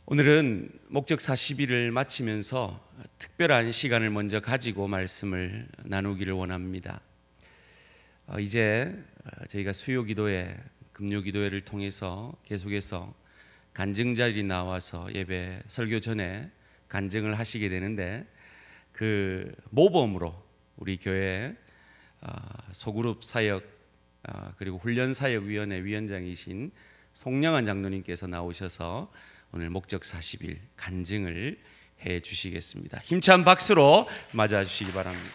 오늘은 목적 40일을 마치면서 특별한 시간을 먼저 가지고 말씀을 나누기를 원합니다. 이제 저희가 수요기도회, 금요기도회를 통해서 계속해서 간증자들이 나와서 예배 설교 전에 간증을 하시게 되는데, 그 모범으로 우리 교회 소그룹 사역 그리고 훈련사역위원회 위원장이신 송영환 장로님께서 나오셔서 오늘 목적 40일 간증을 해 주시겠습니다. 힘찬 박수로 맞아 주시기 바랍니다.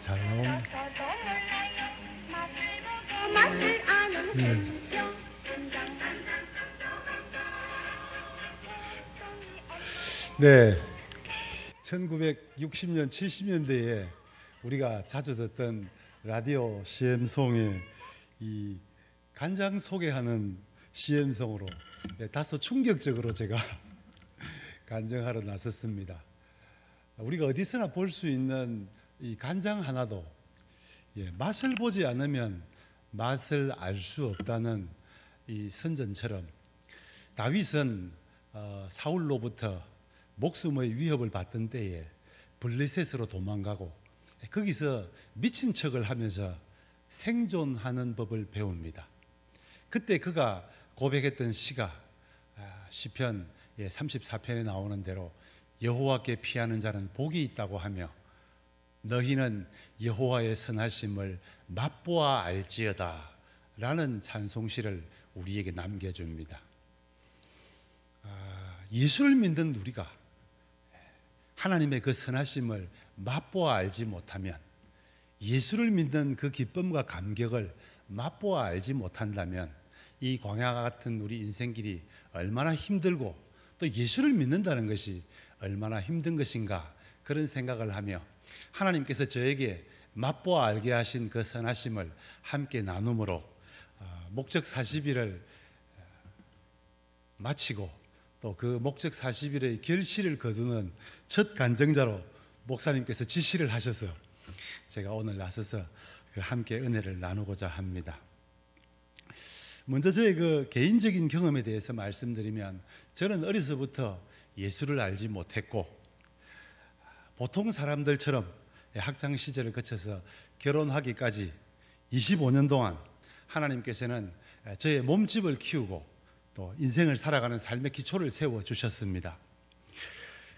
잘 나오네. 네. 1960년, 70년대에 우리가 자주 듣던 라디오 CM송의 이 간장 소개하는 CM송으로 다소 충격적으로 제가 간증하러 나섰습니다. 우리가 어디서나 볼 수 있는 이 간장 하나도 맛을 보지 않으면 맛을 알 수 없다는 이 선전처럼 다윗은 사울로부터 목숨의 위협을 받던 때에 블레셋으로 도망가고 거기서 미친 척을 하면서 생존하는 법을 배웁니다. 그때 그가 고백했던 시가 시편 34편에 나오는 대로 여호와께 피하는 자는 복이 있다고 하며 너희는 여호와의 선하심을 맛보아 알지어다 라는 찬송시를 우리에게 남겨줍니다. 예수를 믿는 우리가 하나님의 그 선하심을 맛보아 알지 못하면, 예수를 믿는 그 기쁨과 감격을 맛보아 알지 못한다면 이 광야 같은 우리 인생길이 얼마나 힘들고 또 예수를 믿는다는 것이 얼마나 힘든 것인가, 그런 생각을 하며 하나님께서 저에게 맛보아 알게 하신 그 선하심을 함께 나눔으로 목적 40일을 마치고 또 그 목적 40일의 결실을 거두는 첫 간증자로 목사님께서 지시를 하셔서 제가 오늘 나서서 함께 은혜를 나누고자 합니다. 먼저 저의 그 개인적인 경험에 대해서 말씀드리면, 저는 어려서부터 예수를 알지 못했고 보통 사람들처럼 학창 시절을 거쳐서 결혼하기까지 25년 동안 하나님께서는 저의 몸집을 키우고 또 인생을 살아가는 삶의 기초를 세워주셨습니다.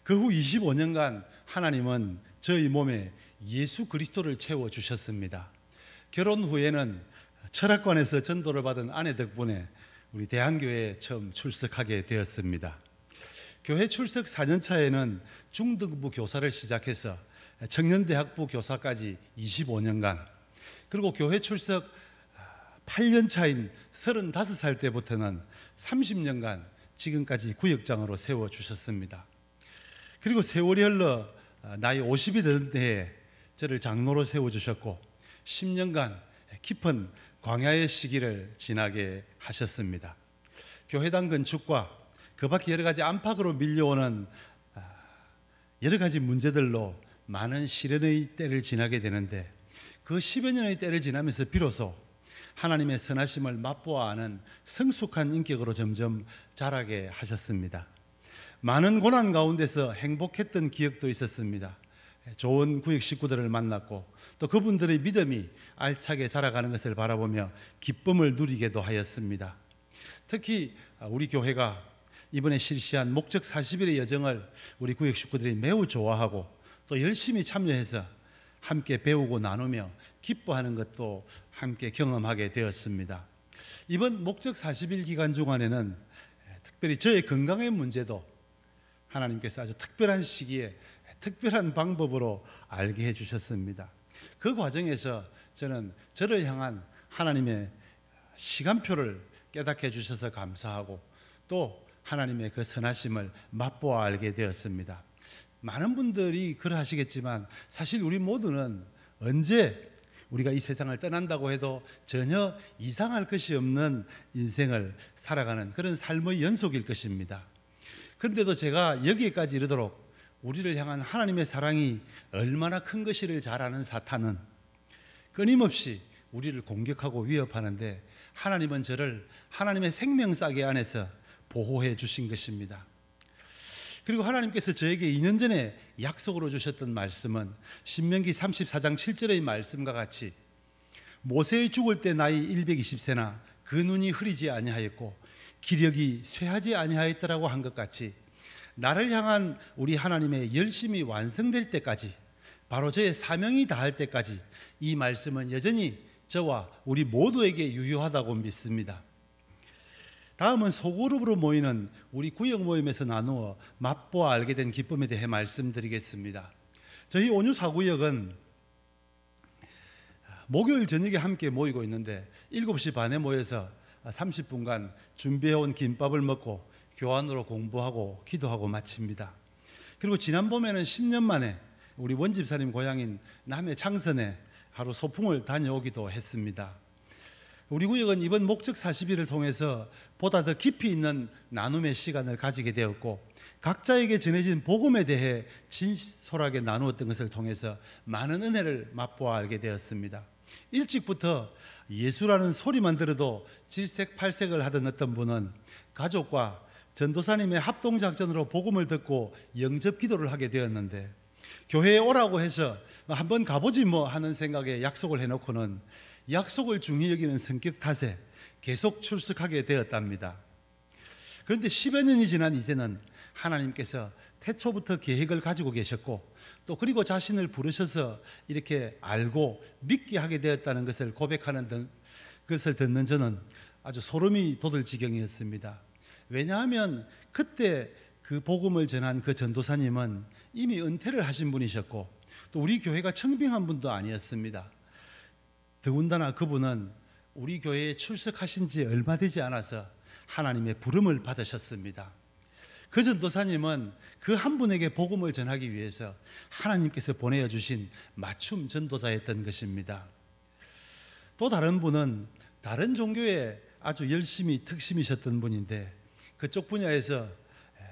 그 후 25년간 하나님은 저희 몸에 예수 그리스도를 채워주셨습니다. 결혼 후에는 철학관에서 전도를 받은 아내 덕분에 우리 대한교회에 처음 출석하게 되었습니다. 교회 출석 4년 차에는 중등부 교사를 시작해서 청년대학부 교사까지 25년간, 그리고 교회 출석 8년 차인 35살 때부터는 30년간 지금까지 구역장으로 세워주셨습니다. 그리고 세월이 흘러 나이 50이 되던 때에 저를 장로로 세워주셨고 10년간 깊은 광야의 시기를 지나게 하셨습니다. 교회당 건축과 그 밖에 여러 가지 안팎으로 밀려오는 여러 가지 문제들로 많은 시련의 때를 지나게 되는데, 그 10여 년의 때를 지나면서 비로소 하나님의 선하심을 맛보아 아는 성숙한 인격으로 점점 자라게 하셨습니다. 많은 고난 가운데서 행복했던 기억도 있었습니다. 좋은 구역 식구들을 만났고 또 그분들의 믿음이 알차게 자라가는 것을 바라보며 기쁨을 누리게도 하였습니다. 특히 우리 교회가 이번에 실시한 목적 40일의 여정을 우리 구역 식구들이 매우 좋아하고 또 열심히 참여해서 함께 배우고 나누며 기뻐하는 것도 함께 경험하게 되었습니다. 이번 목적 40일 기간 중간에는 특별히 저의 건강의 문제도 하나님께서 아주 특별한 시기에 특별한 방법으로 알게 해주셨습니다. 그 과정에서 저는 저를 향한 하나님의 시간표를 깨닫게 해주셔서 감사하고 또 하나님의 그 선하심을 맛보아 알게 되었습니다. 많은 분들이 그러하시겠지만 사실 우리 모두는 언제 우리가 이 세상을 떠난다고 해도 전혀 이상할 것이 없는 인생을 살아가는 그런 삶의 연속일 것입니다. 그런데도 제가 여기까지 이르도록 우리를 향한 하나님의 사랑이 얼마나 큰 것이를 잘 아는 사탄은 끊임없이 우리를 공격하고 위협하는데, 하나님은 저를 하나님의 생명싸개 안에서 보호해 주신 것입니다. 그리고 하나님께서 저에게 2년 전에 약속으로 주셨던 말씀은 신명기 34장 7절의 말씀과 같이 모세의 죽을 때 나이 120세나 그 눈이 흐리지 아니하였고 기력이 쇠하지 아니하였더라고 한 것 같이, 나를 향한 우리 하나님의 열심이 완성될 때까지, 바로 저의 사명이 다할 때까지 이 말씀은 여전히 저와 우리 모두에게 유효하다고 믿습니다. 다음은 소그룹으로 모이는 우리 구역 모임에서 나누어 맛보아 알게 된 기쁨에 대해 말씀드리겠습니다. 저희 온유 4구역은 목요일 저녁에 함께 모이고 있는데 7시 반에 모여서 30분간 준비해온 김밥을 먹고 교환으로 공부하고 기도하고 마칩니다. 그리고 지난 봄에는 10년 만에 우리 원집사님 고향인 남해 창선에 하루 소풍을 다녀오기도 했습니다. 우리 구역은 이번 목적 40일을 통해서 보다 더 깊이 있는 나눔의 시간을 가지게 되었고, 각자에게 전해진 복음에 대해 진솔하게 나누었던 것을 통해서 많은 은혜를 맛보아 알게 되었습니다. 일찍부터 예수라는 소리만 들어도 질색팔색을 하던 어떤 분은 가족과 전도사님의 합동작전으로 복음을 듣고 영접 기도를 하게 되었는데, 교회에 오라고 해서 한번 가보지 뭐 하는 생각에 약속을 해놓고는 약속을 중히 여기는 성격 탓에 계속 출석하게 되었답니다. 그런데 10여 년이 지난 이제는 하나님께서 태초부터 계획을 가지고 계셨고, 또 그리고 자신을 부르셔서 이렇게 알고 믿게 하게 되었다는 것을 고백하는 것을 듣는 저는 아주 소름이 돋을 지경이었습니다. 왜냐하면 그때 그 복음을 전한 그 전도사님은 이미 은퇴를 하신 분이셨고, 또 우리 교회가 청빙한 분도 아니었습니다. 더군다나 그분은 우리 교회에 출석하신 지 얼마 되지 않아서 하나님의 부름을 받으셨습니다. 그 전도사님은 그 한 분에게 복음을 전하기 위해서 하나님께서 보내주신 맞춤 전도자였던 것입니다. 또 다른 분은 다른 종교에 아주 열심히 특심이셨던 분인데, 그쪽 분야에서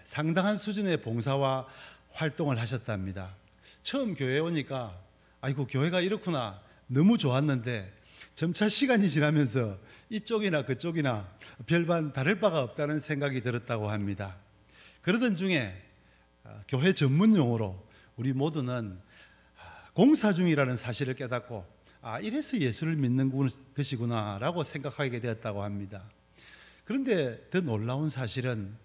상당한 수준의 봉사와 활동을 하셨답니다. 처음 교회에 오니까 아이고 교회가 이렇구나 너무 좋았는데, 점차 시간이 지나면서 이쪽이나 그쪽이나 별반 다를 바가 없다는 생각이 들었다고 합니다. 그러던 중에 교회 전문 용어로 우리 모두는 공사 중이라는 사실을 깨닫고 이래서 예수를 믿는 것이구나 라고 생각하게 되었다고 합니다. 그런데 더 놀라운 사실은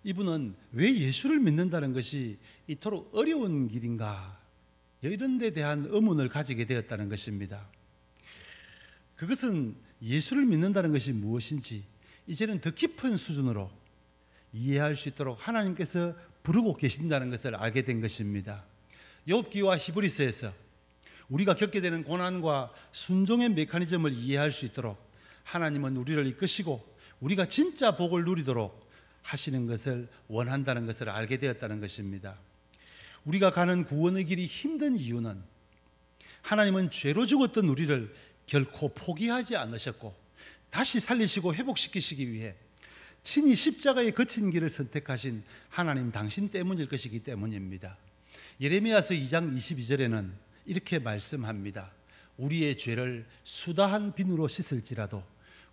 이분은 왜 예수를 믿는다는 것이 이토록 어려운 길인가, 이런 데 대한 의문을 가지게 되었다는 것입니다. 그것은 예수를 믿는다는 것이 무엇인지 이제는 더 깊은 수준으로 이해할 수 있도록 하나님께서 부르고 계신다는 것을 알게 된 것입니다. 욥기와 히브리서에서 우리가 겪게 되는 고난과 순종의 메커니즘을 이해할 수 있도록 하나님은 우리를 이끄시고 우리가 진짜 복을 누리도록 하시는 것을 원한다는 것을 알게 되었다는 것입니다. 우리가 가는 구원의 길이 힘든 이유는 하나님은 죄로 죽었던 우리를 결코 포기하지 않으셨고 다시 살리시고 회복시키시기 위해 친히 십자가의 거친 길을 선택하신 하나님 당신 때문일 것이기 때문입니다. 예레미야서 2장 22절에는 이렇게 말씀합니다. 우리의 죄를 수다한 비누로 씻을지라도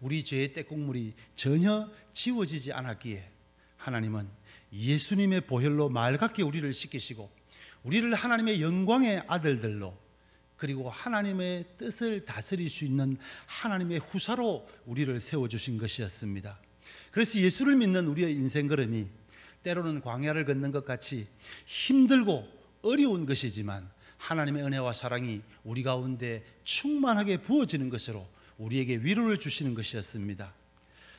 우리 죄의 때국물이 전혀 지워지지 않았기에 하나님은 예수님의 보혈로 맑게 우리를 씻기시고 우리를 하나님의 영광의 아들들로, 그리고 하나님의 뜻을 다스릴 수 있는 하나님의 후사로 우리를 세워주신 것이었습니다. 그래서 예수를 믿는 우리의 인생 걸음이 때로는 광야를 걷는 것 같이 힘들고 어려운 것이지만 하나님의 은혜와 사랑이 우리 가운데 충만하게 부어지는 것으로 우리에게 위로를 주시는 것이었습니다.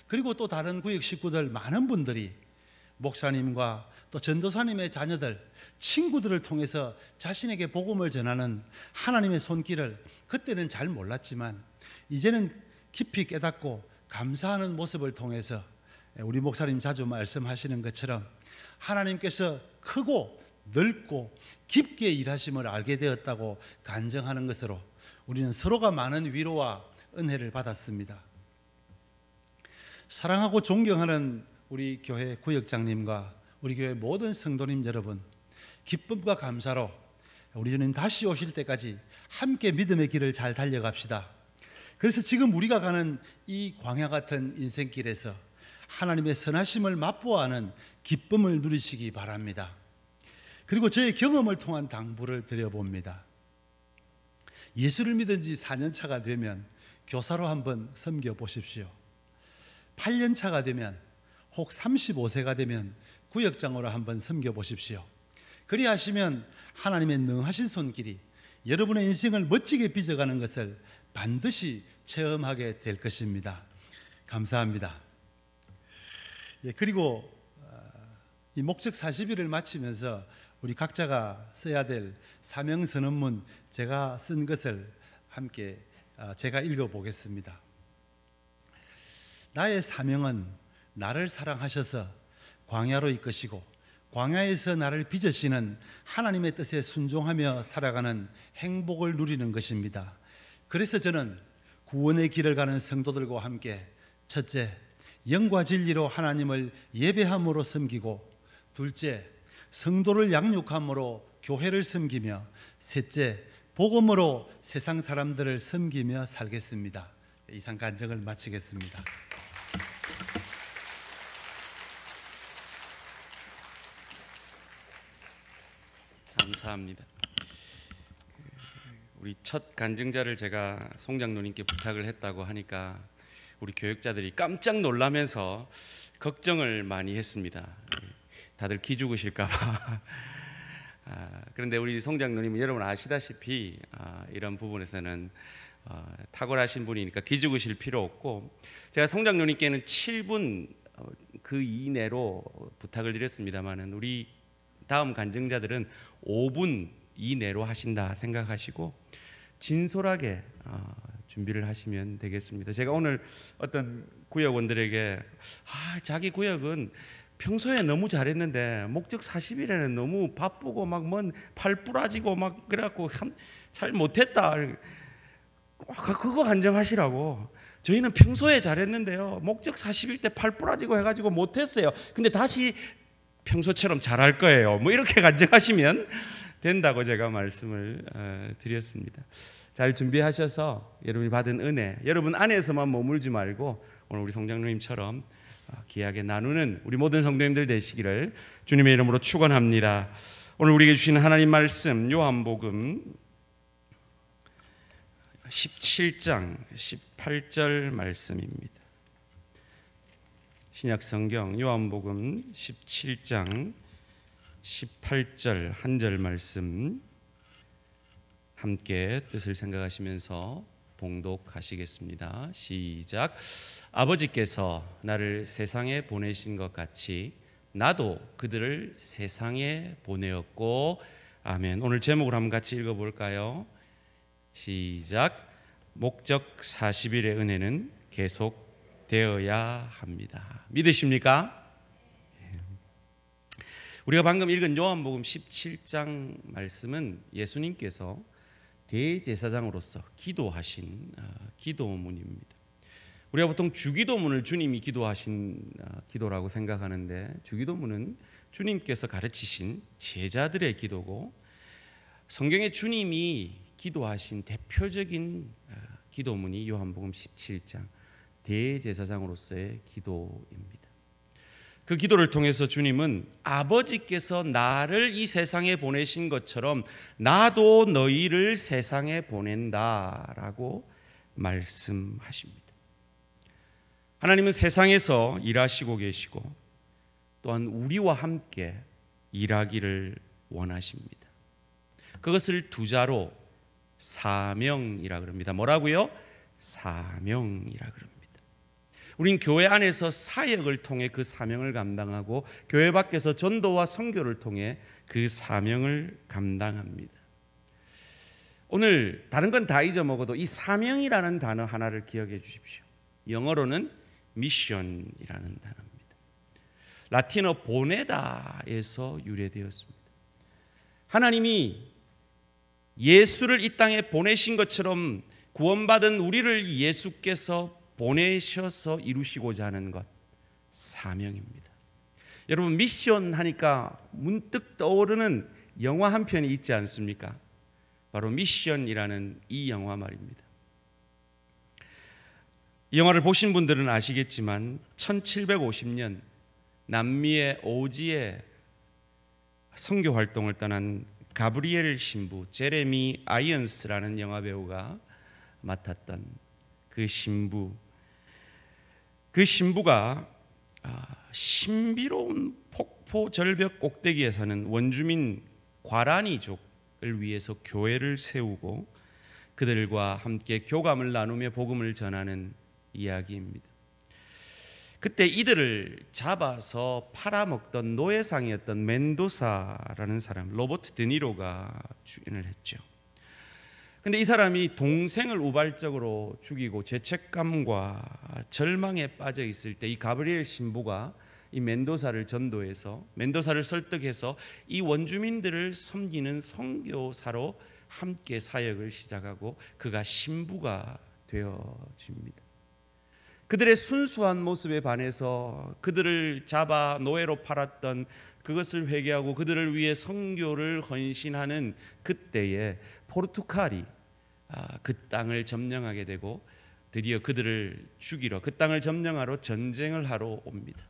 그리고 또 다른 구역 식구들 많은 분들이 목사님과 또 전도사님의 자녀들, 친구들을 통해서 자신에게 복음을 전하는 하나님의 손길을 그때는 잘 몰랐지만 이제는 깊이 깨닫고 감사하는 모습을 통해서 우리 목사님 자주 말씀하시는 것처럼 하나님께서 크고 넓고 깊게 일하심을 알게 되었다고 간증하는 것으로 우리는 서로가 많은 위로와 은혜를 받았습니다. 사랑하고 존경하는 우리 교회 구역장님과 우리 교회 모든 성도님 여러분, 기쁨과 감사로 우리 주님 다시 오실 때까지 함께 믿음의 길을 잘 달려갑시다. 그래서 지금 우리가 가는 이 광야 같은 인생길에서 하나님의 선하심을 맛보아하는 기쁨을 누리시기 바랍니다. 그리고 저의 경험을 통한 당부를 드려봅니다. 예수를 믿은 지 4년 차가 되면 교사로 한번 섬겨 보십시오. 8년 차가 되면, 혹 35세가 되면 구역장으로 한번 섬겨 보십시오. 그리하시면 하나님의 능하신 손길이 여러분의 인생을 멋지게 빚어가는 것을 반드시 체험하게 될 것입니다. 감사합니다. 그리고 이 목적 40일을 마치면서 우리 각자가 써야 될 사명선언문 제가 쓴 것을 함께 제가 읽어보겠습니다. 나의 사명은 나를 사랑하셔서 광야로 이끄시고 광야에서 나를 빚으시는 하나님의 뜻에 순종하며 살아가는 행복을 누리는 것입니다. 그래서 저는 구원의 길을 가는 성도들과 함께 첫째, 영과 진리로 하나님을 예배함으로 섬기고, 둘째, 성도를 양육함으로 교회를 섬기며, 셋째, 복음으로 세상 사람들을 섬기며 살겠습니다. 이상 간증을 마치겠습니다. 감사합니다. 우리 첫 간증자를 제가 송장로님께 부탁을 했다고 하니까 우리 교역자들이 깜짝 놀라면서 걱정을 많이 했습니다. 다들 기죽으실까 봐. 그런데 우리 송장로님은 여러분 아시다시피 이런 부분에서는 탁월하신 분이니까 기죽으실 필요 없고, 제가 송장로님께는 7분 그 이내로 부탁을 드렸습니다만은 우리 다음 간증자들은 5분 이내로 하신다 생각하시고 진솔하게 준비를 하시면 되겠습니다. 제가 오늘 어떤 구역원들에게 자기 구역은 평소에 너무 잘했는데 목적 40일에는 너무 바쁘고 막 뭔 팔 부러지고 막 그래갖고 잘 못했다, 그거 간증하시라고. 저희는 평소에 잘했는데요, 목적 40일 때 팔 부러지고 해가지고 못했어요. 근데 다시 평소처럼 잘할 거예요. 뭐 이렇게 간증하시면 된다고 제가 말씀을 드렸습니다. 잘 준비하셔서 여러분이 받은 은혜, 여러분 안에서만 머물지 말고 오늘 우리 송장로님처럼 귀하게 나누는 우리 모든 성도님들 되시기를 주님의 이름으로 축원합니다. 오늘 우리에게 주시는 하나님 말씀, 요한복음 17장 18절 말씀입니다. 신약성경 요한복음 17장 18절 한 절 말씀 함께 뜻을 생각하시면서 봉독하시겠습니다. 시작. 아버지께서 나를 세상에 보내신 것 같이 나도 그들을 세상에 보내었고. 아멘. 오늘 제목을 한번 같이 읽어볼까요? 시작. 목적 40일의 은혜는 계속 되어야 합니다. 믿으십니까? 우리가 방금 읽은 요한복음 17장 말씀은 예수님께서 대제사장으로서 기도하신 기도문입니다. 우리가 보통 주기도문을 주님이 기도하신 기도라고 생각하는데, 주기도문은 주님께서 가르치신 제자들의 기도고, 성경에 주님이 기도하신 대표적인 기도문이 요한복음 17장 대제사장으로서의 기도입니다. 그 기도를 통해서 주님은 아버지께서 나를 이 세상에 보내신 것처럼 나도 너희를 세상에 보낸다라고 말씀하십니다. 하나님은 세상에서 일하시고 계시고 또한 우리와 함께 일하기를 원하십니다. 그것을 두 자로 사명이라 그럽니다. 뭐라고요? 사명이라 그럽니다. 우린 교회 안에서 사역을 통해 그 사명을 감당하고 교회 밖에서 전도와 선교를 통해 그 사명을 감당합니다. 오늘 다른 건 다 잊어먹어도 이 사명이라는 단어 하나를 기억해 주십시오. 영어로는 미션이라는 단어입니다. 라틴어 보내다에서 유래되었습니다. 하나님이 예수를 이 땅에 보내신 것처럼 구원받은 우리를 예수께서 보내셔서 이루시고자 하는 것, 사명입니다. 여러분, 미션 하니까 문득 떠오르는 영화 한 편이 있지 않습니까? 바로 미션이라는 이 영화 말입니다. 이 영화를 보신 분들은 아시겠지만 1750년 남미의 오지에 선교 활동을 떠난 가브리엘 신부 제레미 아이언스라는 영화배우가 맡았던 그 신부가 신비로운 폭포 절벽 꼭대기에 사는 원주민 과라니족을 위해서 교회를 세우고 그들과 함께 교감을 나누며 복음을 전하는 이야기입니다. 그때 이들을 잡아서 팔아먹던 노예상이었던 멘도사라는 사람, 로버트 드니로가 주연을 했죠. 근데 이 사람이 동생을 우발적으로 죽이고 죄책감과 절망에 빠져 있을 때 이 가브리엘 신부가 이 멘도사를 전도해서 멘도사를 설득해서 이 원주민들을 섬기는 선교사로 함께 사역을 시작하고 그가 신부가 되어집니다. 그들의 순수한 모습에 반해서 그들을 잡아 노예로 팔았던 그것을 회개하고 그들을 위해 선교를 헌신하는 그때에 포르투갈이 그 땅을 점령하게 되고 드디어 그들을 죽이러 그 땅을 점령하러 전쟁을 하러 옵니다.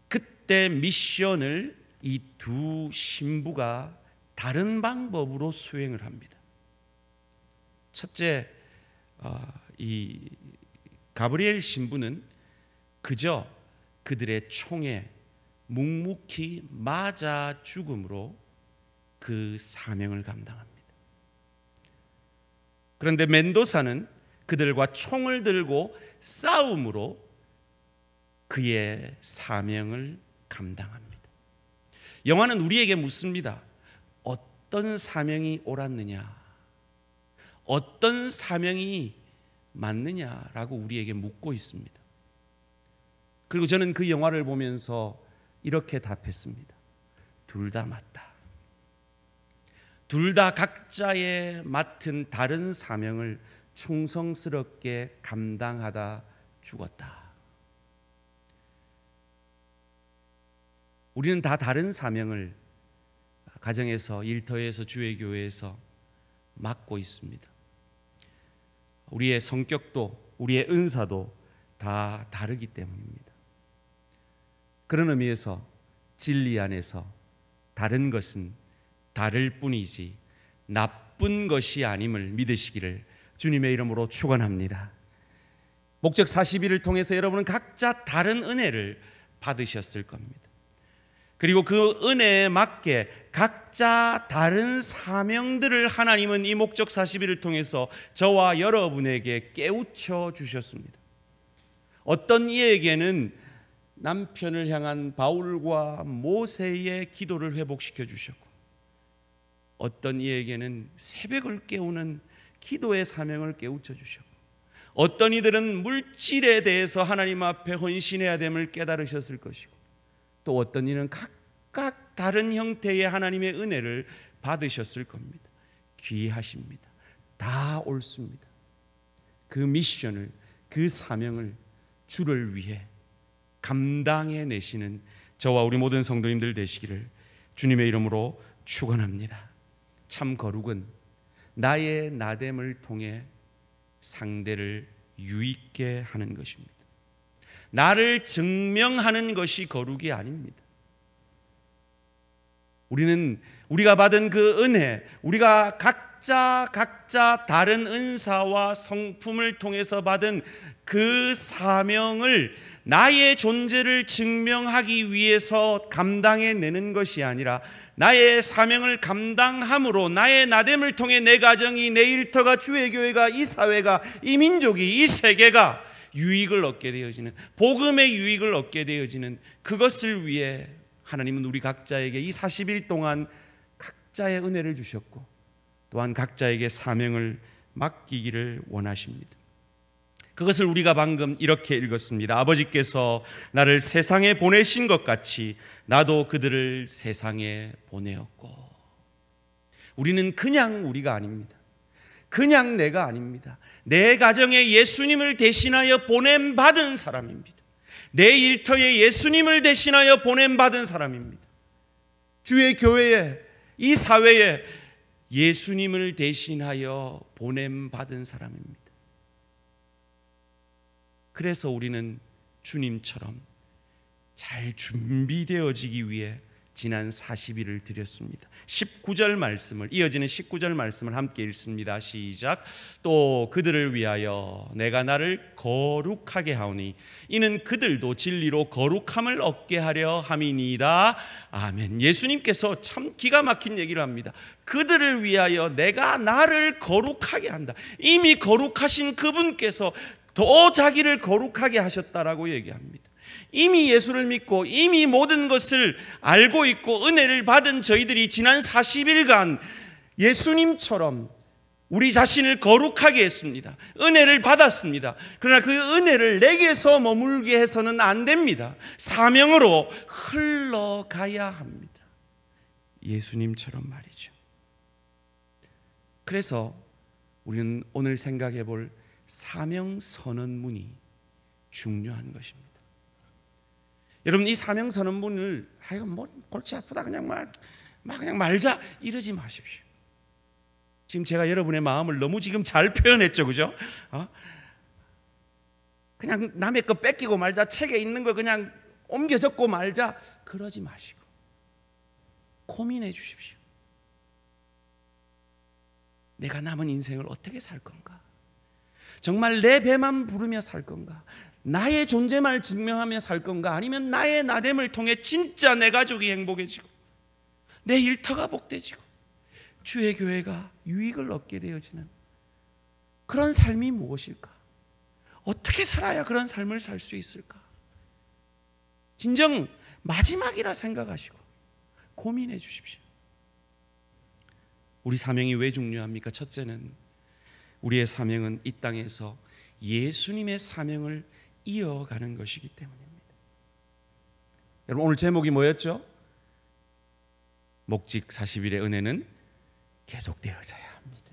그때 미션을 이 두 신부가 다른 방법으로 수행을 합니다. 첫째, 이 가브리엘 신부는 그저 그들의 총에 묵묵히 맞아 죽음으로 그 사명을 감당합니다. 그런데 멘도사는 그들과 총을 들고 싸움으로 그의 사명을 감당합니다. 영화는 우리에게 묻습니다. 어떤 사명이 옳았느냐? 어떤 사명이 맞느냐라고 우리에게 묻고 있습니다. 그리고 저는 그 영화를 보면서 이렇게 답했습니다. 둘 다 맞다. 둘 다 각자의 맡은 다른 사명을 충성스럽게 감당하다 죽었다. 우리는 다 다른 사명을 가정에서, 일터에서, 주의 교회에서 맡고 있습니다. 우리의 성격도 우리의 은사도 다 다르기 때문입니다. 그런 의미에서 진리 안에서 다른 것은 다를 뿐이지 나쁜 것이 아님을 믿으시기를 주님의 이름으로 축원합니다. 목적 40일을 통해서 여러분은 각자 다른 은혜를 받으셨을 겁니다. 그리고 그 은혜에 맞게 각자 다른 사명들을 하나님은 이 목적 40일을 통해서 저와 여러분에게 깨우쳐 주셨습니다. 어떤 이에게는 남편을 향한 바울과 모세의 기도를 회복시켜 주셨고, 어떤 이에게는 새벽을 깨우는 기도의 사명을 깨우쳐 주셨고, 어떤 이들은 물질에 대해서 하나님 앞에 헌신해야 됨을 깨달으셨을 것이고, 또 어떤 이는 각각 다른 형태의 하나님의 은혜를 받으셨을 겁니다. 귀하십니다. 다 옳습니다. 그 미션을, 그 사명을 주를 위해 감당해 내시는 저와 우리 모든 성도님들 되시기를 주님의 이름으로 축원합니다. 참 거룩은 나의 나됨을 통해 상대를 유익게 하는 것입니다. 나를 증명하는 것이 거룩이 아닙니다. 우리가 받은 그 은혜, 우리가 각자 다른 은사와 성품을 통해서 받은 그 사명을 나의 존재를 증명하기 위해서 감당해내는 것이 아니라 나의 사명을 감당함으로 나의 나됨을 통해 내 가정이, 내 일터가, 주의 교회가, 이 사회가, 이 민족이, 이 세계가 유익을 얻게 되어지는, 복음의 유익을 얻게 되어지는 그것을 위해 하나님은 우리 각자에게 이 40일 동안 각자의 은혜를 주셨고 또한 각자에게 사명을 맡기기를 원하십니다. 그것을 우리가 방금 이렇게 읽었습니다. 아버지께서 나를 세상에 보내신 것 같이 나도 그들을 세상에 보내었고. 우리는 그냥 우리가 아닙니다. 그냥 내가 아닙니다. 내 가정에 예수님을 대신하여 보냄받은 사람입니다. 내 일터에 예수님을 대신하여 보냄받은 사람입니다. 주의 교회에, 이 사회에 예수님을 대신하여 보냄받은 사람입니다. 그래서 우리는 주님처럼 잘 준비되어지기 위해 지난 40일을 드렸습니다. 19절 말씀을, 이어지는 19절 말씀을 함께 읽습니다. 시작. 또 그들을 위하여 내가 나를 거룩하게 하오니 이는 그들도 진리로 거룩함을 얻게 하려 함이니이다. 아멘. 예수님께서 참 기가 막힌 얘기를 합니다. 그들을 위하여 내가 나를 거룩하게 한다. 이미 거룩하신 그분께서 더 자기를 거룩하게 하셨다라고 얘기합니다. 이미 예수를 믿고 이미 모든 것을 알고 있고 은혜를 받은 저희들이 지난 40일간 예수님처럼 우리 자신을 거룩하게 했습니다. 은혜를 받았습니다. 그러나 그 은혜를 내게서 머물게 해서는 안 됩니다. 사명으로 흘러가야 합니다. 예수님처럼 말이죠. 그래서 우리는 오늘 생각해 볼 사명 선언문이 중요한 것입니다. 여러분, 이 사명 선언문을 뭐 골치 아프다 그냥 그냥 말자 이러지 마십시오. 지금 제가 여러분의 마음을 너무 지금 잘 표현했죠, 그죠? 그냥 남의 거 뺏기고 말자, 책에 있는 거 그냥 옮겨 적고 말자 그러지 마시고 고민해 주십시오. 내가 남은 인생을 어떻게 살 건가? 정말 내 배만 부르며 살 건가? 나의 존재만을 증명하며 살 건가? 아니면 나의 나됨을 통해 진짜 내 가족이 행복해지고 내 일터가 복되지고 주의 교회가 유익을 얻게 되어지는 그런 삶이 무엇일까? 어떻게 살아야 그런 삶을 살 수 있을까? 진정 마지막이라 생각하시고 고민해 주십시오. 우리 사명이 왜 중요합니까? 첫째는 우리의 사명은 이 땅에서 예수님의 사명을 이어가는 것이기 때문입니다. 여러분, 오늘 제목이 뭐였죠? 목직 40일의 은혜는 계속되어져야 합니다.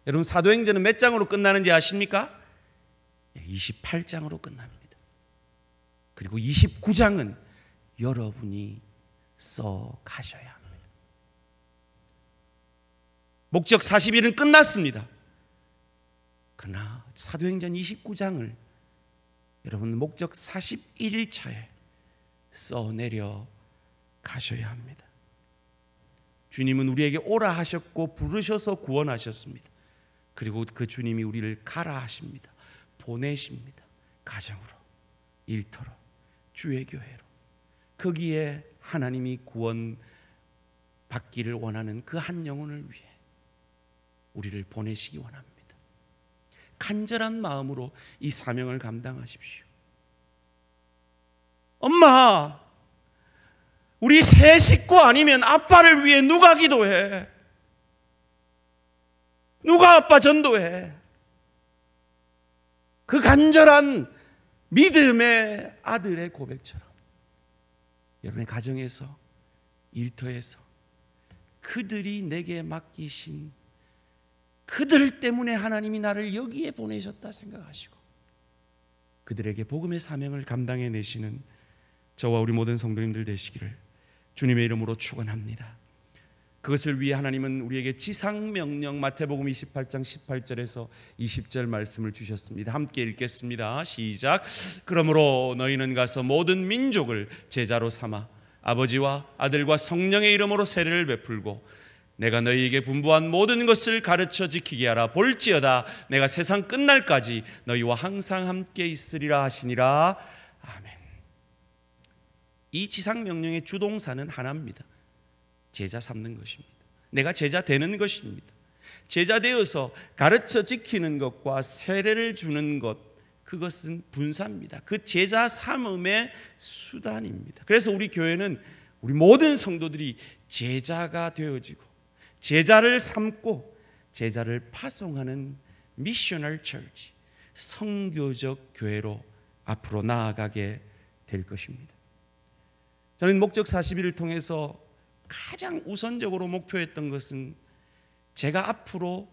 여러분, 사도행전은 몇 장으로 끝나는지 아십니까? 28장으로 끝납니다. 그리고 29장은 여러분이 써 가셔야 합니다. 목적 40일은 끝났습니다. 그러나 사도행전 29장을 여러분 목적 41일차에 써내려 가셔야 합니다. 주님은 우리에게 오라 하셨고 부르셔서 구원하셨습니다. 그리고 그 주님이 우리를 가라 하십니다. 보내십니다. 가정으로, 일터로, 주의 교회로. 거기에 하나님이 구원 받기를 원하는 그 한 영혼을 위해 우리를 보내시기 원합니다. 간절한 마음으로 이 사명을 감당하십시오. 엄마, 우리 세 식구 아니면 아빠를 위해 누가 기도해? 누가 아빠 전도해? 그 간절한 믿음의 아들의 고백처럼 여러분의 가정에서, 일터에서 그들이 내게 맡기신 그들 때문에 하나님이 나를 여기에 보내셨다 생각하시고 그들에게 복음의 사명을 감당해내시는 저와 우리 모든 성도님들 되시기를 주님의 이름으로 축원합니다. 그것을 위해 하나님은 우리에게 지상명령 마태복음 28장 18절에서 20절 말씀을 주셨습니다. 함께 읽겠습니다. 시작. 그러므로 너희는 가서 모든 민족을 제자로 삼아 아버지와 아들과 성령의 이름으로 세례를 베풀고 내가 너희에게 분부한 모든 것을 가르쳐 지키게 하라. 볼지어다 내가 세상 끝날까지 너희와 항상 함께 있으리라 하시니라. 아멘. 이 지상명령의 주동사는 하나입니다. 제자 삼는 것입니다. 내가 제자 되는 것입니다. 제자 되어서 가르쳐 지키는 것과 세례를 주는 것, 그것은 분사입니다. 그 제자 삼음의 수단입니다. 그래서 우리 교회는 우리 모든 성도들이 제자가 되어지고 제자를 삼고 제자를 파송하는 미셔널 처치, 선교적 교회로 앞으로 나아가게 될 것입니다. 저는 목적 40일을 통해서 가장 우선적으로 목표했던 것은 제가 앞으로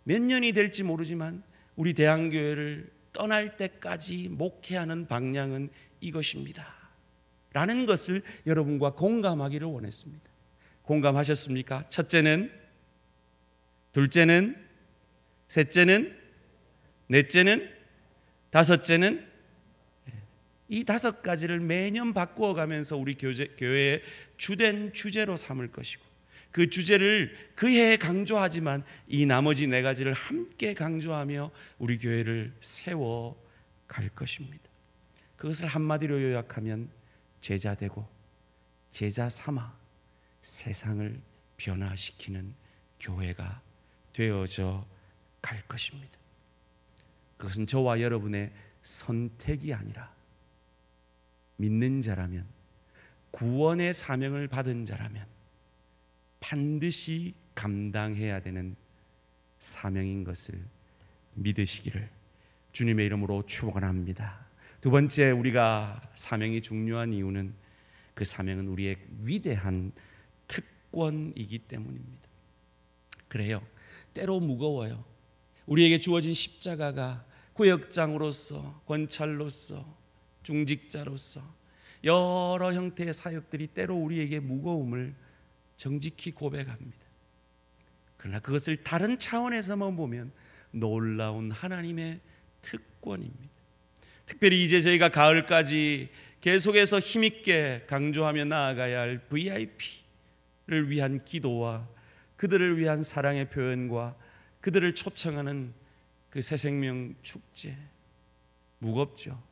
몇 년이 될지 모르지만 우리 대한교회를 떠날 때까지 목회하는 방향은 이것입니다 라는 것을 여러분과 공감하기를 원했습니다. 공감하셨습니까? 첫째는, 둘째는, 셋째는, 넷째는, 다섯째는, 이 5가지를 매년 바꾸어 가면서 우리 교회의 주된 주제로 삼을 것이고, 그 주제를 그 해에 강조하지만 이 나머지 4가지를 함께 강조하며 우리 교회를 세워갈 것입니다. 그것을 한마디로 요약하면 제자 되고 제자 삼아 세상을 변화시키는 교회가 되어져 갈 것입니다. 그것은 저와 여러분의 선택이 아니라 믿는 자라면, 구원의 사명을 받은 자라면 반드시 감당해야 되는 사명인 것을 믿으시기를 주님의 이름으로 축원합니다. 두 번째, 우리가 사명이 중요한 이유는 그 사명은 우리의 위대한 특권이기 때문입니다. 그래요, 때로 무거워요. 우리에게 주어진 십자가가 구역장으로서, 권찰로서, 중직자로서 여러 형태의 사역들이 때로 우리에게 무거움을 정직히 고백합니다. 그러나 그것을 다른 차원에서만 보면 놀라운 하나님의 특권입니다. 특별히 이제 저희가 가을까지 계속해서 힘있게 강조하며 나아가야 할 VIP를 위한 기도와 그들을 위한 사랑의 표현과 그들을 초청하는 그 새생명 축제, 무겁죠.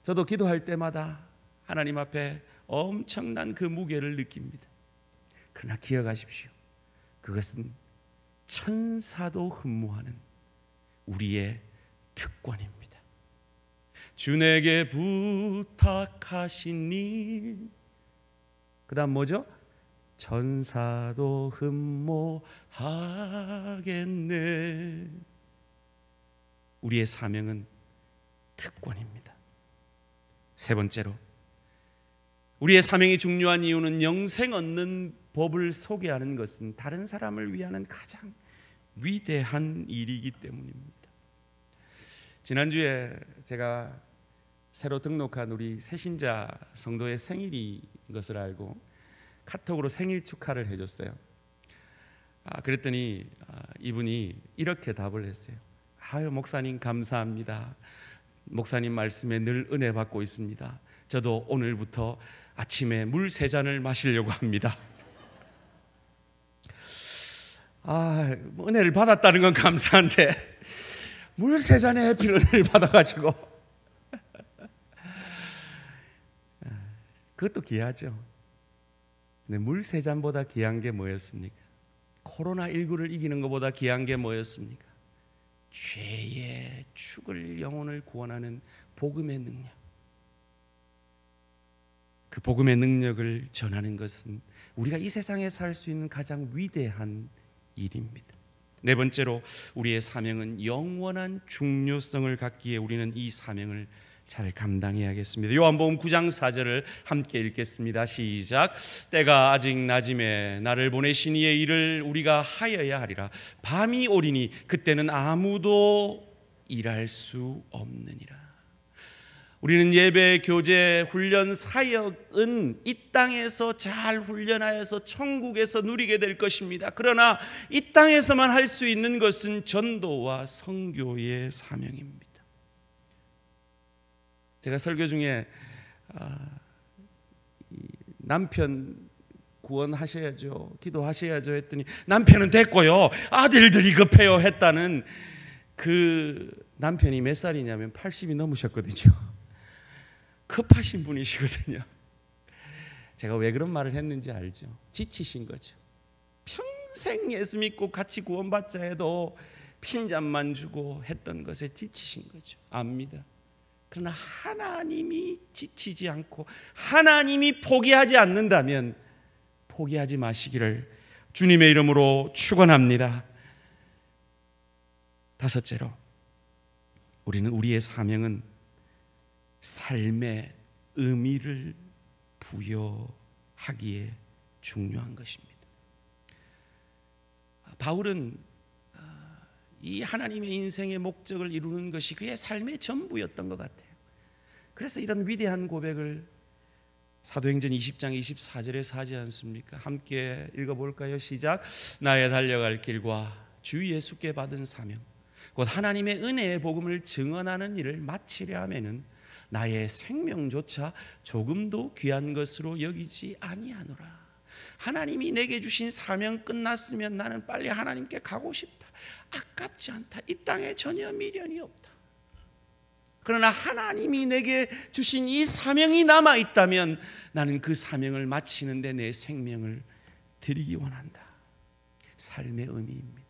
저도 기도할 때마다 하나님 앞에 엄청난 그 무게를 느낍니다. 그러나 기억하십시오, 그것은 천사도 흠모하는 우리의 특권입니다. 주 내게 부탁하신 일, 그 다음 뭐죠? 천사도 흠모하겠네. 우리의 사명은 특권입니다. 세 번째로, 우리의 사명이 중요한 이유는 영생 얻는 법을 소개하는 것은 다른 사람을 위하는 가장 위대한 일이기 때문입니다. 지난주에 제가 새로 등록한 우리 새신자 성도의 생일인 것을 알고 카톡으로 생일 축하를 해줬어요. 그랬더니 이분이 이렇게 답을 했어요. 아유, 목사님 감사합니다. 목사님 말씀에 늘 은혜 받고 있습니다. 저도 오늘부터 아침에 물 3잔을 마시려고 합니다. 은혜를 받았다는 건 감사한데 물 3잔에 해필 은혜를 받아가지고 그것도 귀하죠. 근데 물 3잔보다 귀한 게 뭐였습니까? 코로나19를 이기는 것보다 귀한 게 뭐였습니까? 죄의 죽을 영혼을 구원하는 복음의 능력. 그 복음의 능력을 전하는 것은 우리가 이 세상에 살 수 있는 가장 위대한 일입니다. 네 번째로, 우리의 사명은 영원한 중요성을 갖기에 우리는 이 사명을 잘 감당해야겠습니다. 요한복음 9장 4절을 함께 읽겠습니다. 시작. 때가 아직 낮음에 나를 보내신 이의 일을 우리가 하여야 하리라. 밤이 오리니 그때는 아무도 일할 수 없느니라. 우리는 예배, 교제, 훈련, 사역은 이 땅에서 잘 훈련하여서 천국에서 누리게 될 것입니다. 그러나 이 땅에서만 할 수 있는 것은 전도와 선교의 사명입니다. 제가 설교 중에 남편 구원하셔야죠, 기도하셔야죠 했더니 남편은 됐고요, 아들들이 급해요 했다는 그 남편이 몇 살이냐면 80이 넘으셨거든요. 급하신 분이시거든요. 제가 왜 그런 말을 했는지 알죠? 지치신 거죠. 평생 예수 믿고 같이 구원받자 해도 핀잔만 주고 했던 것에 지치신 거죠. 압니다. 그러나 하나님이 지치지 않고 하나님이 포기하지 않는다면 포기하지 마시기를 주님의 이름으로 축원합니다. 다섯째로, 우리는 우리의 사명은 삶의 의미를 부여하기에 중요한 것입니다. 바울은 이 하나님의 인생의 목적을 이루는 것이 그의 삶의 전부였던 것 같아요. 그래서 이런 위대한 고백을 사도행전 20장 24절에 하지 않습니까? 함께 읽어볼까요? 시작. 나의 달려갈 길과 주 예수께 받은 사명 곧 하나님의 은혜의 복음을 증언하는 일을 마치려 하면은 나의 생명조차 조금도 귀한 것으로 여기지 아니하노라. 하나님이 내게 주신 사명 끝났으면 나는 빨리 하나님께 가고 싶다. 아깝지 않다. 이 땅에 전혀 미련이 없다. 그러나 하나님이 내게 주신 이 사명이 남아있다면 나는 그 사명을 마치는데 내 생명을 드리기 원한다. 삶의 의미입니다.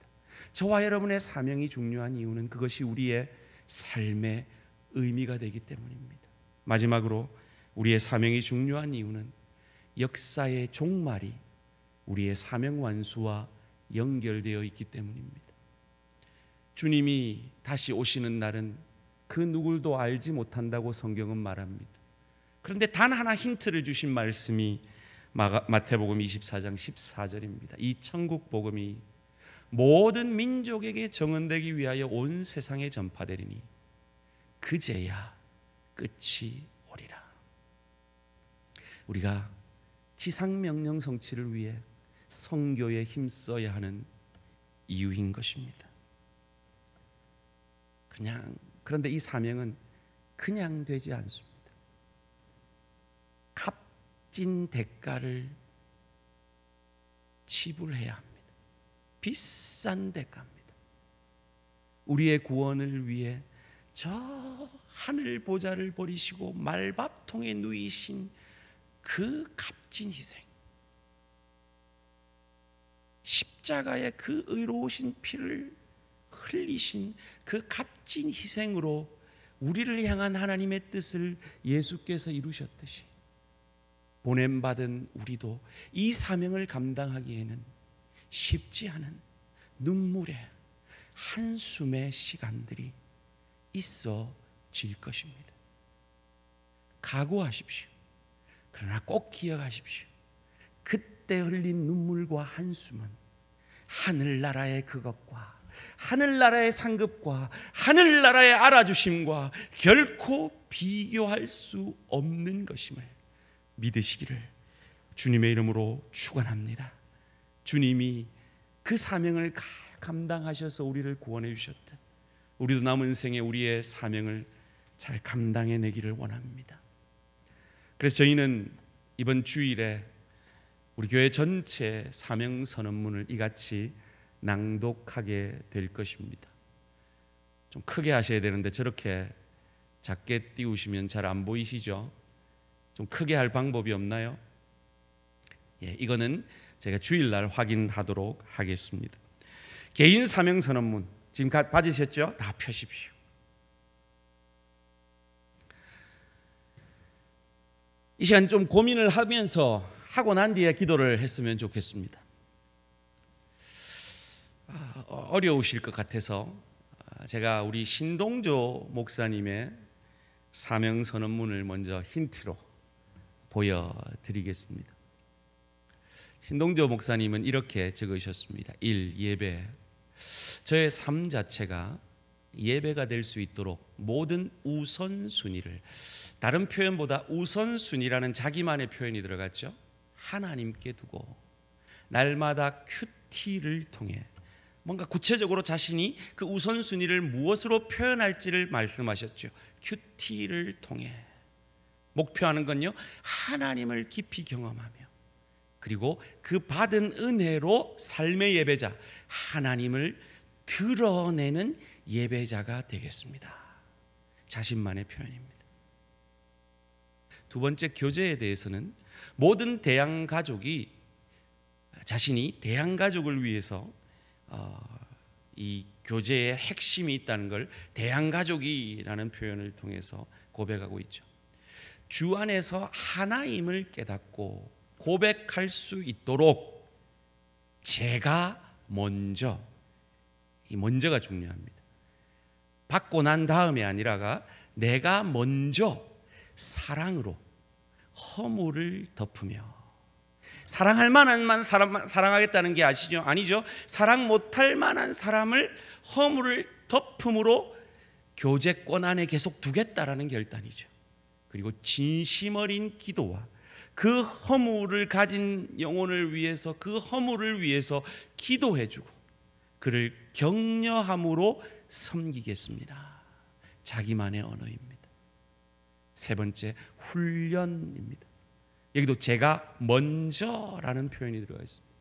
저와 여러분의 사명이 중요한 이유는 그것이 우리의 삶의 의미가 되기 때문입니다. 마지막으로 우리의 사명이 중요한 이유는 역사의 종말이 우리의 사명 완수와 연결되어 있기 때문입니다. 주님이 다시 오시는 날은 그 누구도 알지 못한다고 성경은 말합니다. 그런데 단 하나 힌트를 주신 말씀이 마태복음 24장 14절입니다. 이 천국 복음이 모든 민족에게 정언되기 위하여 온 세상에 전파되리니 그제야 끝이 오리라. 우리가 지상 명령 성취를 위해 선교에 힘써야 하는 이유인 것입니다. 그런데 이 사명은 그냥 되지 않습니다. 값진 대가를 지불해야 합니다. 비싼 대가입니다. 우리의 구원을 위해 저 하늘 보좌를 버리시고 말밥통에 누이신 그 값진 희생, 십자가의 그 의로우신 피를 흘리신 그 값진 희생으로 우리를 향한 하나님의 뜻을 예수께서 이루셨듯이 보냄받은 우리도 이 사명을 감당하기에는 쉽지 않은 눈물의 한숨의 시간들이 있어질 것입니다. 각오하십시오. 그러나 꼭 기억하십시오. 그때 흘린 눈물과 한숨은 하늘나라의 그것과 하늘나라의 상급과 하늘나라의 알아주심과 결코 비교할 수 없는 것임을 믿으시기를 주님의 이름으로 축원합니다. 주님이 그 사명을 감당하셔서 우리를 구원해 주셨다. 우리도 남은 생에 우리의 사명을 잘 감당해내기를 원합니다. 그래서 저희는 이번 주일에 우리 교회 전체 사명 선언문을 이같이 낭독하게 될 것입니다. 좀 크게 하셔야 되는데 저렇게 작게 띄우시면 잘 안 보이시죠? 좀 크게 할 방법이 없나요? 이거는 제가 주일날 확인하도록 하겠습니다. 개인 사명 선언문 지금 받으셨죠? 다 펴십시오. 이 시간 좀 고민을 하면서 하고 난 뒤에 기도를 했으면 좋겠습니다. 어려우실 것 같아서 제가 우리 신동조 목사님의 사명 선언문을 먼저 힌트로 보여드리겠습니다. 신동조 목사님은 이렇게 적으셨습니다. 1. 예배. 저의 삶 자체가 예배가 될 수 있도록 모든 우선순위를, 다른 표현보다 우선순위라는 자기만의 표현이 들어갔죠. 하나님께 두고 날마다 큐티를 통해 뭔가 구체적으로 자신이 그 우선순위를 무엇으로 표현할지를 말씀하셨죠. 큐티를 통해 목표하는 건요, 하나님을 깊이 경험하며 그리고 그 받은 은혜로 삶의 예배자, 하나님을 드러내는 예배자가 되겠습니다. 자신만의 표현입니다. 두 번째, 교제에 대해서는 모든 대양가족이 자신이 대양가족을 위해서 이 교제의 핵심이 있다는 걸 대양가족이라는 표현을 통해서 고백하고 있죠. 주 안에서 하나임을 깨닫고 고백할 수 있도록 제가 먼저, 이 먼저가 중요합니다. 받고 난 다음이 아니라가 내가 먼저 사랑으로 허물을 덮으며 사랑할 만한 사람 사랑하겠다는 게 아시죠? 아니죠. 사랑 못할 만한 사람을 허물을 덮음으로 교제권 안에 계속 두겠다라는 결단이죠. 그리고 진심 어린 기도와 그 허물을 가진 영혼을 위해서, 그 허물을 위해서 기도해주고 그를 격려함으로 섬기겠습니다. 자기만의 언어입니다. 세 번째, 훈련입니다. 여기도 제가 먼저라는 표현이 들어가 있습니다.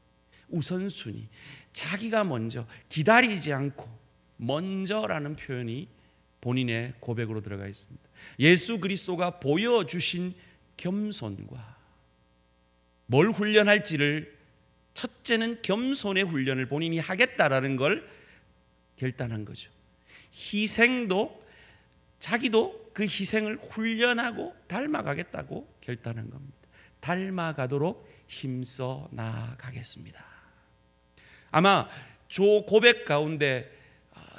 우선순위, 자기가 먼저, 기다리지 않고 먼저라는 표현이 본인의 고백으로 들어가 있습니다. 예수 그리스도가 보여주신 겸손과 뭘 훈련할지를, 첫째는 겸손의 훈련을 본인이 하겠다라는 걸 결단한 거죠. 희생도 자기도 그 희생을 훈련하고 닮아가겠다고 결단한 겁니다. 닮아가도록 힘써 나아가겠습니다. 아마 저 고백 가운데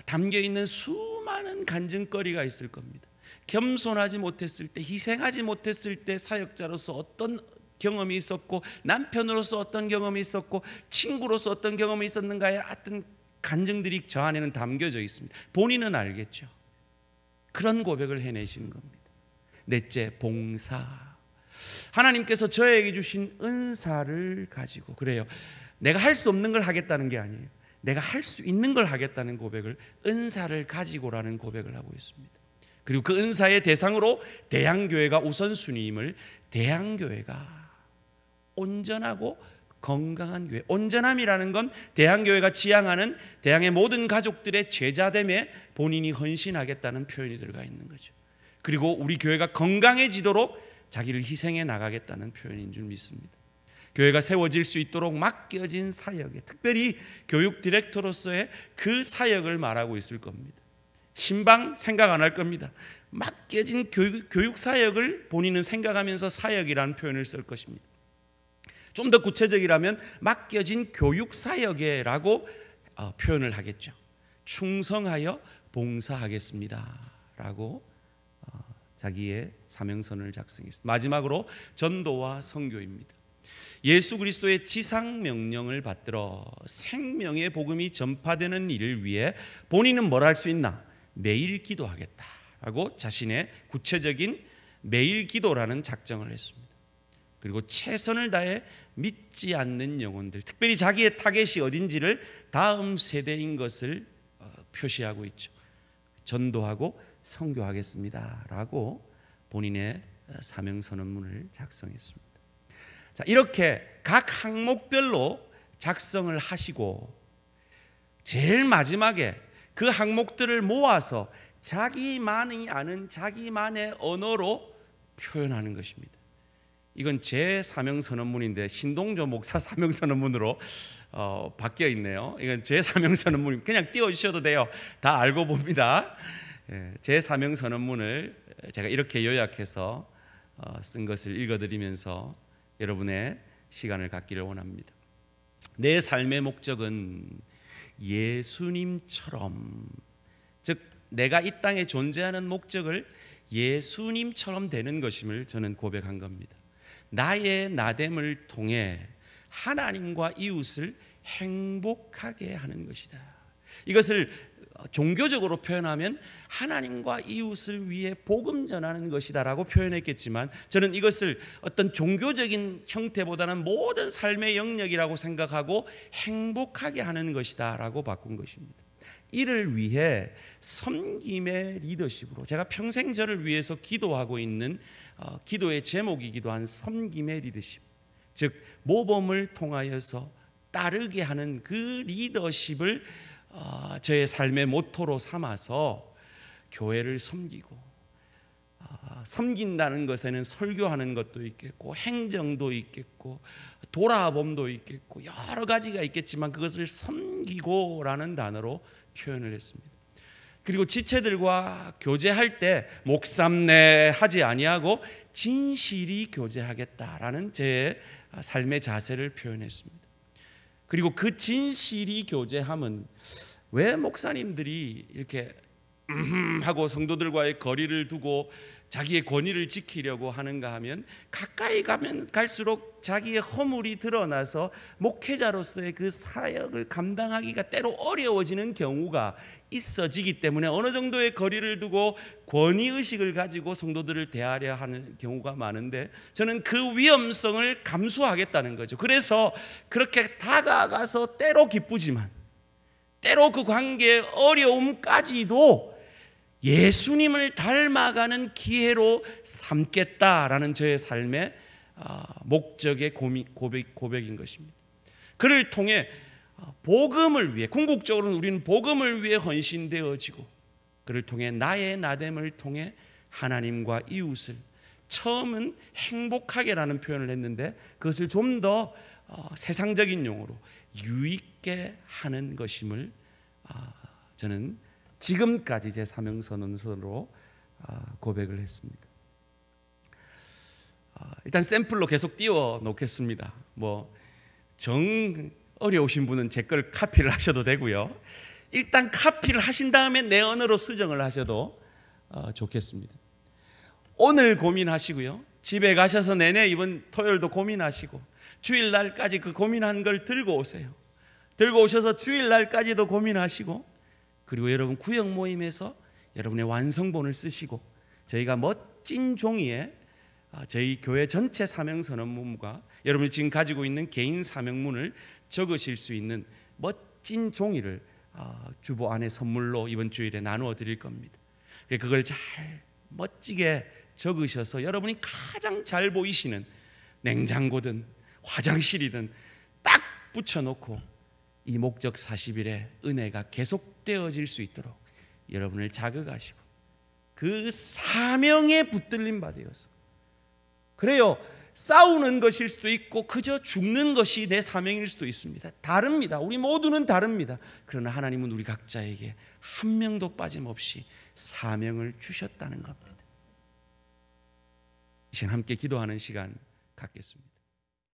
담겨 있는 수많은 간증거리가 있을 겁니다. 겸손하지 못했을 때, 희생하지 못했을 때 사역자로서 어떤 경험이 있었고, 남편으로서 어떤 경험이 있었고, 친구로서 어떤 경험이 있었는가의 어떤 간증들이 저 안에는 담겨져 있습니다. 본인은 알겠죠. 그런 고백을 해내시는 겁니다. 넷째, 봉사. 하나님께서 저에게 주신 은사를 가지고, 그래요, 내가 할 수 없는 걸 하겠다는 게 아니에요. 내가 할 수 있는 걸 하겠다는 고백을, 은사를 가지고라는 고백을 하고 있습니다. 그리고 그 은사의 대상으로 대양교회가 우선순위임을, 대양교회가 온전하고 건강한 교회, 온전함이라는 건 대양교회가 지향하는 대양의 모든 가족들의 제자됨에 본인이 헌신하겠다는 표현이 들어가 있는 거죠. 그리고 우리 교회가 건강해지도록 자기를 희생해 나가겠다는 표현인 줄 믿습니다. 교회가 세워질 수 있도록 맡겨진 사역에, 특별히 교육 디렉터로서의 그 사역을 말하고 있을 겁니다. 신방 생각 안 할 겁니다. 맡겨진 교육 사역을 본인은 생각하면서 사역이라는 표현을 쓸 것입니다. 좀 더 구체적이라면 맡겨진 교육 사역에라고 표현을 하겠죠. 충성하여 봉사하겠습니다 라고 자기의 사명선을 작성했습니다. 마지막으로 전도와 선교입니다. 예수 그리스도의 지상 명령을 받들어 생명의 복음이 전파되는 일을 위해 본인은 뭘 할 수 있나? 매일 기도하겠다라고 자신의 구체적인 매일 기도라는 작정을 했습니다. 그리고 최선을 다해 믿지 않는 영혼들, 특별히 자기의 타겟이 어딘지를 다음 세대인 것을 표시하고 있죠. 전도하고 선교하겠습니다라고 본인의 사명선언문을 작성했습니다. 자, 이렇게 각 항목별로 작성을 하시고 제일 마지막에 그 항목들을 모아서 자기만이 아는 자기만의 언어로 표현하는 것입니다. 이건 제 사명선언문인데 신동조 목사 사명선언문으로 바뀌어 있네요. 이건 제 사명선언문, 그냥 띄워주셔도 돼요. 다 알고 봅니다. 제 사명선언문을 제가 이렇게 요약해서 쓴 것을 읽어드리면서 여러분의 시간을 갖기를 원합니다. 내 삶의 목적은 예수님처럼, 즉 내가 이 땅에 존재하는 목적을 예수님처럼 되는 것임을 저는 고백한 겁니다. 나의 나됨을 통해 하나님과 이웃을 행복하게 하는 것이다. 이것을 종교적으로 표현하면 하나님과 이웃을 위해 복음 전하는 것이다라고 표현했겠지만, 저는 이것을 어떤 종교적인 형태보다는 모든 삶의 영역이라고 생각하고 행복하게 하는 것이다라고 바꾼 것입니다. 이를 위해 섬김의 리더십으로, 제가 평생 저를 위해서 기도하고 있는 기도의 제목이기도 한 섬김의 리더십, 즉 모범을 통하여서 따르게 하는 그 리더십을 저의 삶의 모토로 삼아서 교회를 섬기고, 섬긴다는 것에는 설교하는 것도 있겠고 행정도 있겠고 돌아봄도 있겠고 여러 가지가 있겠지만 그것을 섬기고라는 단어로 표현을 했습니다. 그리고 지체들과 교제할 때 목삼내 하지 아니하고 진실이 교제하겠다라는 제 삶의 자세를 표현했습니다. 그리고 그 진실이 교제함은 왜 목사님들이 이렇게 하고 성도들과의 거리를 두고 자기의 권위를 지키려고 하는가 하면 가까이 가면 갈수록 자기의 허물이 드러나서 목회자로서의 그 사역을 감당하기가 때로 어려워지는 경우가 있어지기 때문에 어느 정도의 거리를 두고 권위의식을 가지고 성도들을 대하려 하는 경우가 많은데, 저는 그 위험성을 감수하겠다는 거죠. 그래서 그렇게 다가가서 때로 기쁘지만 때로 그 관계의 어려움까지도 예수님을 닮아가는 기회로 삼겠다라는 저의 삶의 목적의 고백인 것입니다. 그를 통해 복음을 위해, 궁극적으로는 우리는 복음을 위해 헌신되어지고, 그를 통해 나의 나됨을 통해 하나님과 이웃을, 처음은 행복하게라는 표현을 했는데 그것을 좀 더 세상적인 용어로 유익게 하는 것임을 저는 지금까지 제 사명선언서로 고백을 했습니다. 일단 샘플로 계속 띄워 놓겠습니다. 정 어려우신 분은 제 걸 카피를 하셔도 되고요. 일단 카피를 하신 다음에 내 언어로 수정을 하셔도 좋겠습니다. 오늘 고민하시고요. 집에 가셔서 내내 이번 토요일도 고민하시고 주일날까지 그 고민한 걸 들고 오세요. 들고 오셔서 주일날까지도 고민하시고, 그리고 여러분 구역 모임에서 여러분의 완성본을 쓰시고 저희가 멋진 종이에 저희 교회 전체 사명선언문과 여러분이 지금 가지고 있는 개인 사명문을 적으실 수 있는 멋진 종이를 주보 안에 선물로 이번 주일에 나누어 드릴 겁니다. 그걸 잘 멋지게 적으셔서 여러분이 가장 잘 보이시는 냉장고든 화장실이든 딱 붙여놓고 이 목적 40일의 은혜가 계속되어질 수 있도록 여러분을 자극하시고 그 사명에 붙들림 받으셔서, 그래요, 싸우는 것일 수도 있고 그저 죽는 것이 내 사명일 수도 있습니다. 다릅니다. 우리 모두는 다릅니다. 그러나 하나님은 우리 각자에게 한 명도 빠짐없이 사명을 주셨다는 겁니다. 이 시간 함께 기도하는 시간 갖겠습니다.